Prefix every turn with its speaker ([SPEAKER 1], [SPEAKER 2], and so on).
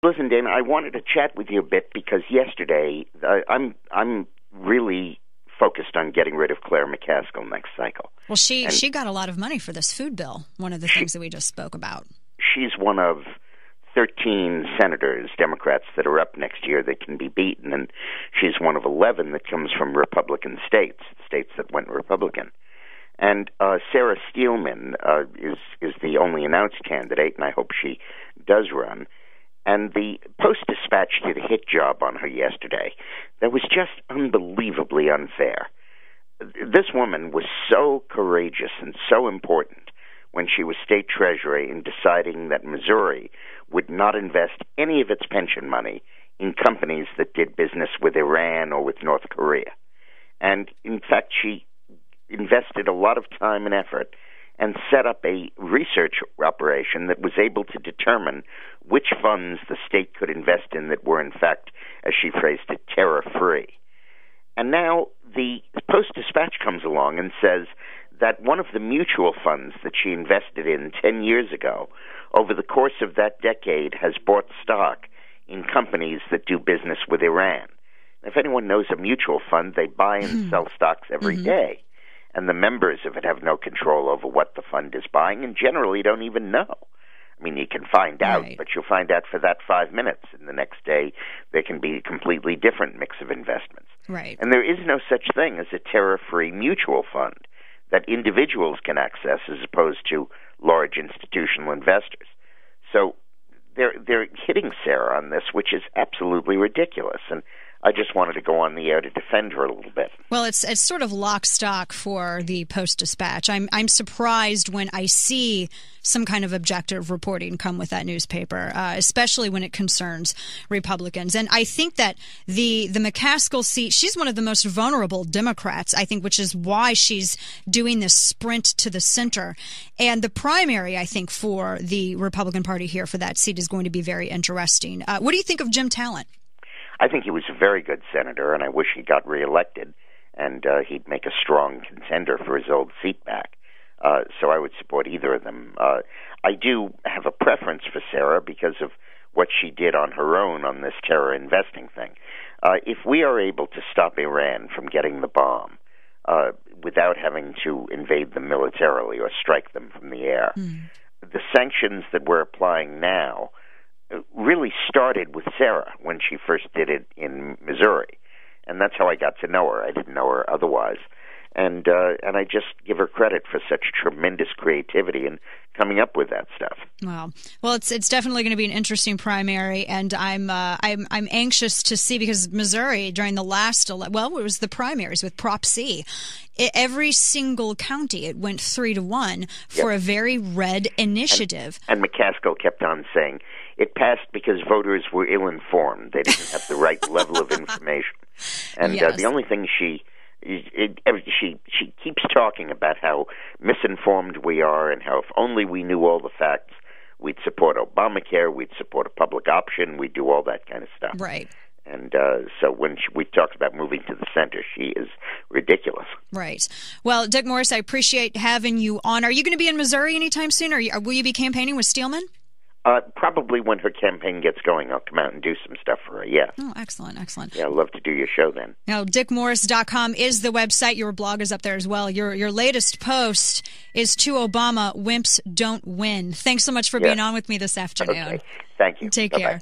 [SPEAKER 1] Listen, Dana, I wanted to chat with you a bit because yesterday I'm really focused on getting rid of Claire McCaskill next cycle.
[SPEAKER 2] Well, she got a lot of money for this food bill, one of the things that we just spoke about.
[SPEAKER 1] She's one of 13 senators, Democrats, that are up next year that can be beaten, and she's one of 11 that comes from Republican states that went Republican. And Sarah Steelman is the only announced candidate, and I hope she does run. And the Post-Dispatch did a hit job on her yesterday that was just unbelievably unfair. This woman was so courageous and so important when she was state treasurer in deciding that Missouri would not invest any of its pension money in companies that did business with Iran or with North Korea. And, in fact, she invested a lot of time and effort and set up a research operation that was able to determine which funds the state could invest in that were, in fact, as she phrased it, terror-free. And now the Post-Dispatch comes along and says that one of the mutual funds that she invested in 10 years ago, over the course of that decade, has bought stock in companies that do business with Iran. If anyone knows a mutual fund, they buy and sell stocks every day. And the members of it have no control over what the fund is buying and generally don't even know. I mean, you can find out, but you'll find out for that 5 minutes. And the next day, there can be a completely different mix of investments.
[SPEAKER 2] Right.
[SPEAKER 1] And there is no such thing as a terror-free mutual fund that individuals can access as opposed to large institutional investors. So they're hitting Sarah on this, which is absolutely ridiculous. And I just wanted to go on the air to defend her a little bit.
[SPEAKER 2] Well, it's sort of lock stock for the Post-Dispatch. I'm surprised when I see some kind of objective reporting come with that newspaper, especially when it concerns Republicans. And I think that the McCaskill seat, she's one of the most vulnerable Democrats, I think, which is why she's doing this sprint to the center. And the primary, I think, for the Republican Party here for that seat is going to be very interesting. What do you think of Jim Talent?
[SPEAKER 1] I think he was a very good senator, and I wish he got reelected, and he'd make a strong contender for his old seat back. So I would support either of them. I do have a preference for Sarah because of what she did on her own on this terror investing thing. If we are able to stop Iran from getting the bomb without having to invade them militarily or strike them from the air, the sanctions that we're applying now really started with Sarah when she first did it in Missouri, and that's how I got to know her. I didn't know her otherwise, and I just give her credit for such tremendous creativity in coming up with that stuff.
[SPEAKER 2] Wow. Well, it's definitely going to be an interesting primary, and I'm anxious to see, because Missouri during the last it was the primaries with Prop C. Every single county, it went 3-1 for a very red initiative. And
[SPEAKER 1] McCaskill kept on saying it passed because voters were ill-informed. They didn't have the right level of information. And the only thing she keeps talking about how misinformed we are and how if only we knew all the facts, we'd support Obamacare, we'd support a public option, we'd do all that kind of stuff.
[SPEAKER 2] Right.
[SPEAKER 1] And so when we talked about moving to the center, she is ridiculous.
[SPEAKER 2] Right. Well, Dick Morris, I appreciate having you on. Are you going to be in Missouri anytime soon, or will you be campaigning with Steelman?
[SPEAKER 1] Probably when her campaign gets going, I'll come out and do some stuff for her, yeah.
[SPEAKER 2] Oh, excellent, excellent.
[SPEAKER 1] Yeah, I'd love to do your show then.
[SPEAKER 2] Now, dickmorris.com is the website. Your blog is up there as well. Your latest post is to Obama, "Wimps don't win." Thanks so much for being on with me this afternoon.
[SPEAKER 1] Okay, thank you.
[SPEAKER 2] Take
[SPEAKER 1] Bye-bye.
[SPEAKER 2] care.